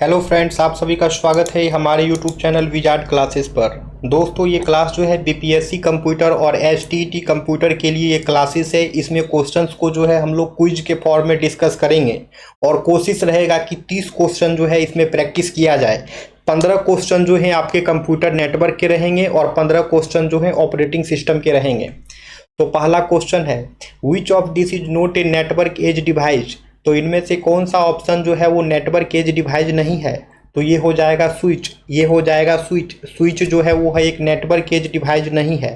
Hello friends, आप सभी का स्वागत है हमारे यूट्यूब चैनल विजार्ड क्लासेस पर। दोस्तों, ये क्लास जो है बीपीएससी कंप्यूटर और एचटीईटी कंप्यूटर के लिए ये क्लासेस है। इसमें क्वेश्चंस को जो है हम लोग क्विज के फॉर्म में डिस्कस करेंगे और कोशिश रहेगा कि 30 क्वेश्चन जो है इसमें प्रैक्टिस किया जाए। 15 क्वेश्चन जो है आपके कंप्यूटर नेटवर्क के रहेंगे और 15 क्वेश्चन जो है ऑपरेटिंग सिस्टम के रहेंगे। तो पहला क्वेश्चन है, which of this is not a network edge device. तो इनमें से कौन सा ऑप्शन जो है वो नेटवर्क एज डिवाइस नहीं है। तो ये हो जाएगा स्विच, ये हो जाएगा स्विच। स्विच जो है वो है एक नेटवर्क एज डिवाइस नहीं है।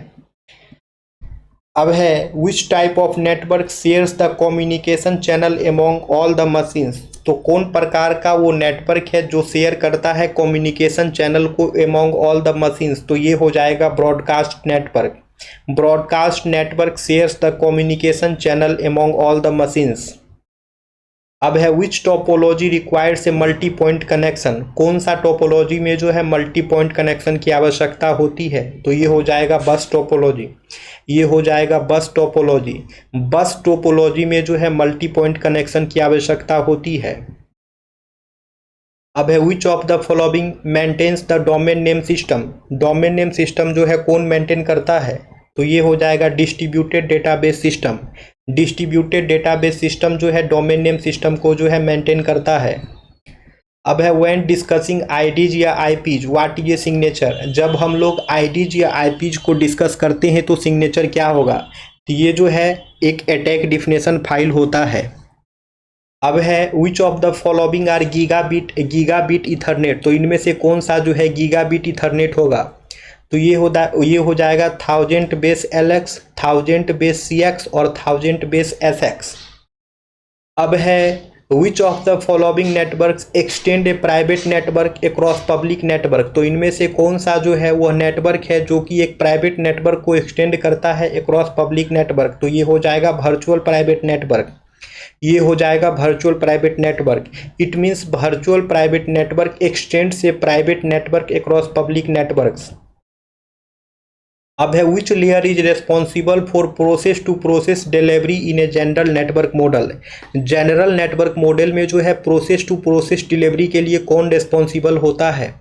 अब है, which type of network shares the communication channel among all the machines. तो कौन प्रकार का वो नेटवर्क है जो शेयर करता है कम्युनिकेशन चैनल को एमोंग ऑल द मशीन्स। तो ये हो जाएगा broadcast network. Broadcast network shares the communication channel among all the machines. अब है, which topology requires a multi point connection. कौन सा टोपोलॉजी में जो है मल्टी पॉइंट कनेक्शन की आवश्यकता होती है। तो ये हो जाएगा बस टोपोलॉजी। ये हो जाएगा बस टोपोलॉजी। बस टोपोलॉजी में जो है मल्टी पॉइंट कनेक्शन की आवश्यकता होती है। अब है, which of the following maintains the domain name system. Domain name system जो है कौन मेंटेन करता है। तो ये हो जाएगा distributed database system. Distributed database system जो है डोमेन नेम सिस्टम को जो है मेंटेन करता है। अब है, व्हेन डिस्कसिंग आईडीज या IPs what is a signature. जब हम लोग आईडीज या आईपीज को डिस्कस करते हैं तो सिग्नेचर क्या होगा। तो ये जो है एक अटैक डिफिनेशन फाइल होता है। अब है, which of the following are gigabit ethernet. तो इनमें से कौन सा जो है गीगाबिट इथरनेट होगा। तो ये हो जाएगा 1000 बेस LX, 1000 बेस CX और 1000 बेस SX। अब है, which of the following networks extend A private network across public network. तो इनमें से कौन सा जो है वह नेटवर्क है जो कि एक प्राइवेट नेटवर्क को एक्सटेंड करता है अक्रॉस पब्लिक नेटवर्क। तो ये हो जाएगा वर्चुअल प्राइवेट नेटवर्क। ये हो जाएगा virtual private network. It means virtual private network extends a private network across public networks. अब है, which layer is responsible for process to process delivery in a general network model. General network model में जो है process to process delivery के लिए कौन responsible होता है।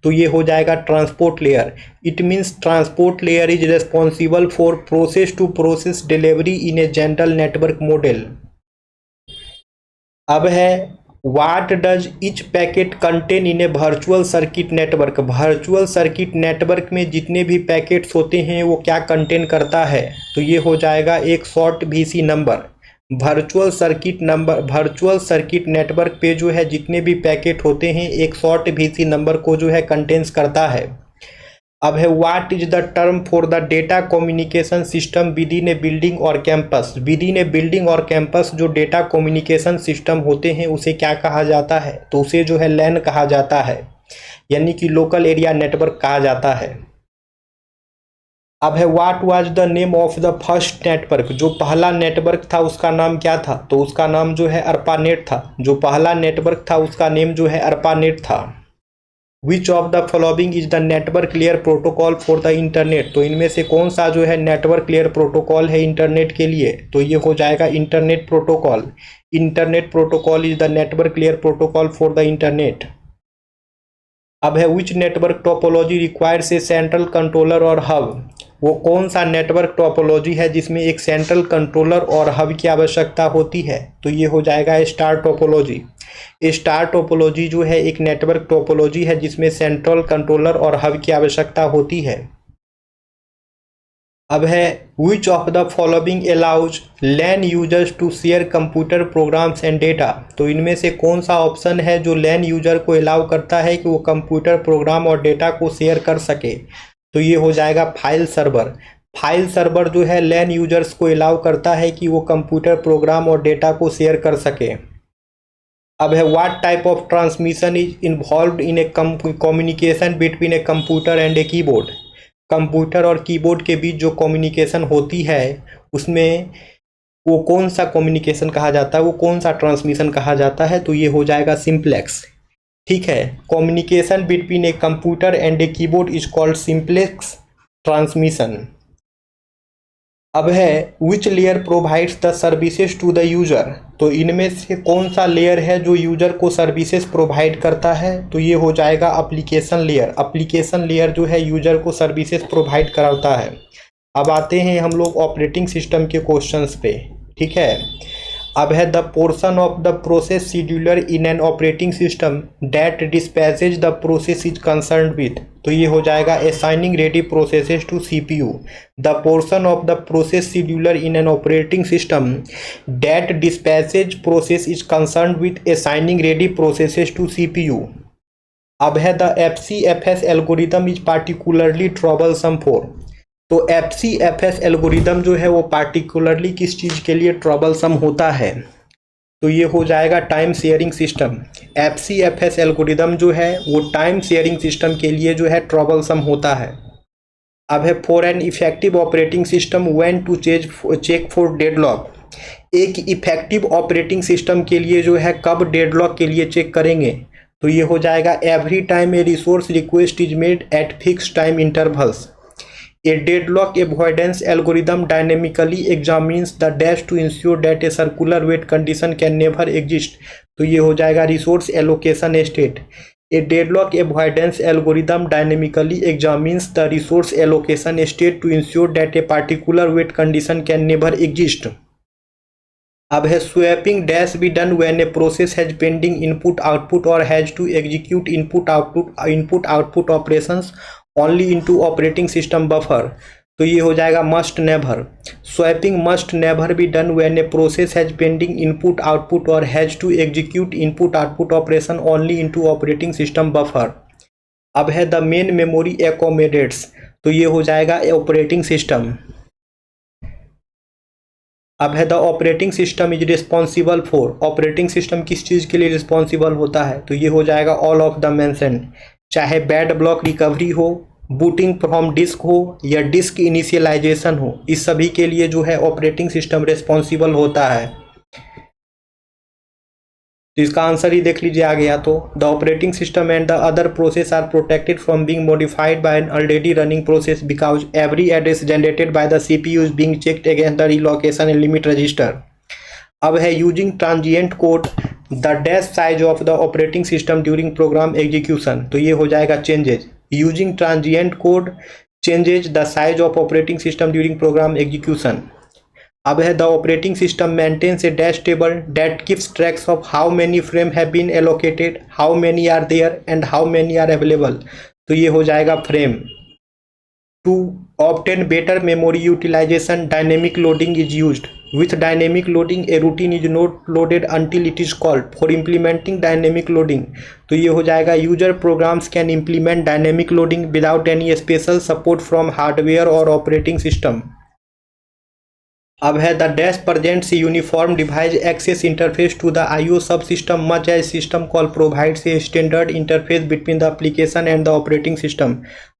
तो ये हो जाएगा transport layer. It means transport layer is responsible for process to process delivery in a general network model. अब है, what does each packet contain in a virtual circuit network. Virtual circuit network में जितने भी packets होते हैं वो क्या contain करता है। तो ये हो जाएगा एक short VC number. Virtual circuit network पे जो है जितने भी पैकेट होते हैं एक शॉर्ट VC नंबर को जो है कंटेन्स करता है। अब है, what is the term for the data communication system with in a building और campus. With in a building और कैंपस जो डेटा कम्युनिकेशन सिस्टम होते हैं उसे क्या कहा जाता है। तो उसे जो है लैन कहा जाता है, यानी कि लोकल एरिया नेटवर्क कहा जाता है। अब है, what was the name of the first network. जो पहला नेटवर्क था उसका नाम क्या था। तो उसका नाम जो है अर्पानेट था। जो पहला नेटवर्क था उसका नेम जो है अर्पानेट था। Which of the following is the network layer protocol for the internet. तो इनमें से कौन सा जो है नेटवर्क लेयर प्रोटोकॉल है इंटरनेट के लिए। तो ये हो जाएगा internet protocol. Internet protocol is the network layer protocol for the internet. अब है, which network topology requires a central controller और हब। वो कौन सा नेटवर्क टोपोलॉजी है जिसमें एक सेंट्रल कंट्रोलर और हब की आवश्यकता होती है। तो ये हो जाएगा स्टार टोपोलॉजी। स्टार टोपोलॉजी जो है एक नेटवर्क टोपोलॉजी है जिसमें सेंट्रल कंट्रोलर और हब की आवश्यकता होती है। अब है, which of the following allows LAN users to share computer programs and data. तो इनमें से कौन सा ऑप्शन है जो लैन यूजर को अलाउ करता है कि वो कंप्यूटर प्रोग्राम और डेटा को शेयर कर सके। तो ये हो जाएगा फाइल सर्वर। फाइल सर्वर जो है लैन यूजर्स को अलाउ करता है कि वो कंप्यूटर प्रोग्राम और डेटा को शेयर कर सके। अब है, what type of transmission is involved in A communication between a computer and a keyboard. Computer और कीबोर्ड के बीच जो कम्युनिकेशन होती है उसमें वो कौन सा कम्युनिकेशन कहा जाता है, वो कौन सा ट्रांसमिशन कहा जाता है। तो ये हो जाएगा सिंप्लेक्स। ठीक है, communication between a computer and a keyboard is called simplex transmission. अब है which layer provides the services to the user, तो इनमें से कौन सा लेयर है जो यूजर को सर्विसेज प्रोवाइड करता है, तो ये हो जाएगा एप्लीकेशन लेयर। एप्लीकेशन लेयर जो है यूजर को सर्विसेज प्रोवाइड कराता है। अब आते हैं हम लोग ऑपरेटिंग सिस्टम के क्वेश्चंस पे, ठीक है। अब है the portion of the process scheduler in an operating system that dispatches the process is concerned with, तो ये हो जाएगा assigning ready processes to CPU. The portion of the process scheduler in an operating system that dispatches process is concerned with assigning ready processes to CPU. अब है the FCFS algorithm is particularly troublesome for, तो FCFS algorithm जो है वो particularly किस चीज़ के लिए troublesome होता है, तो ये हो जाएगा time sharing system. FCFS algorithm जो है वो टाइम शेयरिंग सिस्टम के लिए जो है ट्रबलसम होता है। अब है for an effective operating system when to check for deadlock, एक इफेक्टिव ऑपरेटिंग सिस्टम के लिए जो है कब डेडलॉक के लिए चेक करेंगे, तो ये हो जाएगा every time A resource request is made at fix time intervals. A deadlock avoidance algorithm dynamically examines the dash to ensure that a circular wait condition can never exist, तो ये हो जाएगा resource allocation state। A deadlock avoidance algorithm dynamically examines the resource allocation state to ensure that a particular wait condition can never exist। अब है swapping dash be done when a process has pending input output or has to execute input output operations only into operating system buffer, तो ये हो जाएगा must never। swapping must never be done when a process has pending input output or has to execute input output operation only into operating system buffer। अब है the main memory accommodates, तो ये हो जाएगा operating system। अब है the operating system is responsible for, operating system किस चीज़ के लिए रिस्पॉन्सिबल होता है, तो ये हो जाएगा ऑल ऑफ द मेंशन, चाहे बैड ब्लॉक रिकवरी हो, बूटिंग फ्रॉम डिस्क हो या डिस्क इनिशियलाइजेशन हो, इस सभी के लिए जो है ऑपरेटिंग सिस्टम रिस्पॉन्सिबल होता है। तो इसका आंसर ही देख लीजिए आ गया, तो the operating system and the other process are protected from being modified by an already running process because every address generated by the CPU is being checked against the relocation and limit register. अब है using transient code the dash size of the operating system during program execution, तो ये हो जाएगा changes. Using transient code changes the size of operating system during program execution. अब है the operating system maintains a dash table that keeps tracks of how many frame have been allocated, how many are there and how many are available, तो ये हो जाएगा frame. To obtain better memory utilization dynamic loading is used, with dynamic loading a routine is not loaded until it is called for implementing dynamic loading, तो ये हो जाएगा user programs can implement dynamic loading without any special support from hardware और operating system। अब है the dash presents uniform device access interface to the IO sub system much as system call provides a standard interface between the application and the operating system,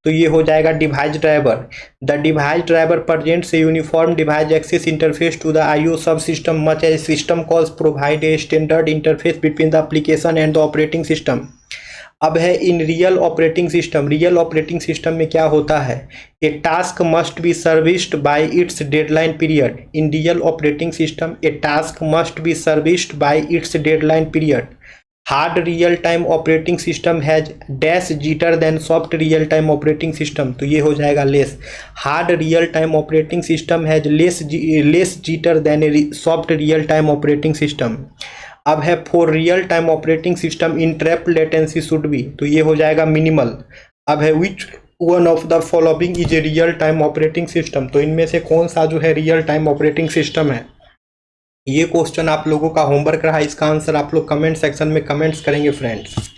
तो ये हो जाएगा device driver. The device driver presents a uniform device access interface to the IO sub system much as system calls provide a standard interface between the application and the operating system. अब है in real operating system, real operating system में क्या होता है, a task must be serviced by its deadline period. In real operating system a task must be serviced by its deadline period. Hard real time operating system has dash jitter than soft real time operating system, तो ये हो जाएगा less. Hard real time operating system has less jitter than soft real time operating system. अब है for real time operating system interrupt latency should be, तो ये हो जाएगा मिनिमल। अब है which one of the following is a real time operating system, तो इनमें से कौन सा जो है रियल टाइम ऑपरेटिंग सिस्टम है। ये क्वेश्चन आप लोगों का होमवर्क रहा, इसका आंसर आप लोग कमेंट सेक्शन में कमेंट्स करेंगे फ्रेंड्स।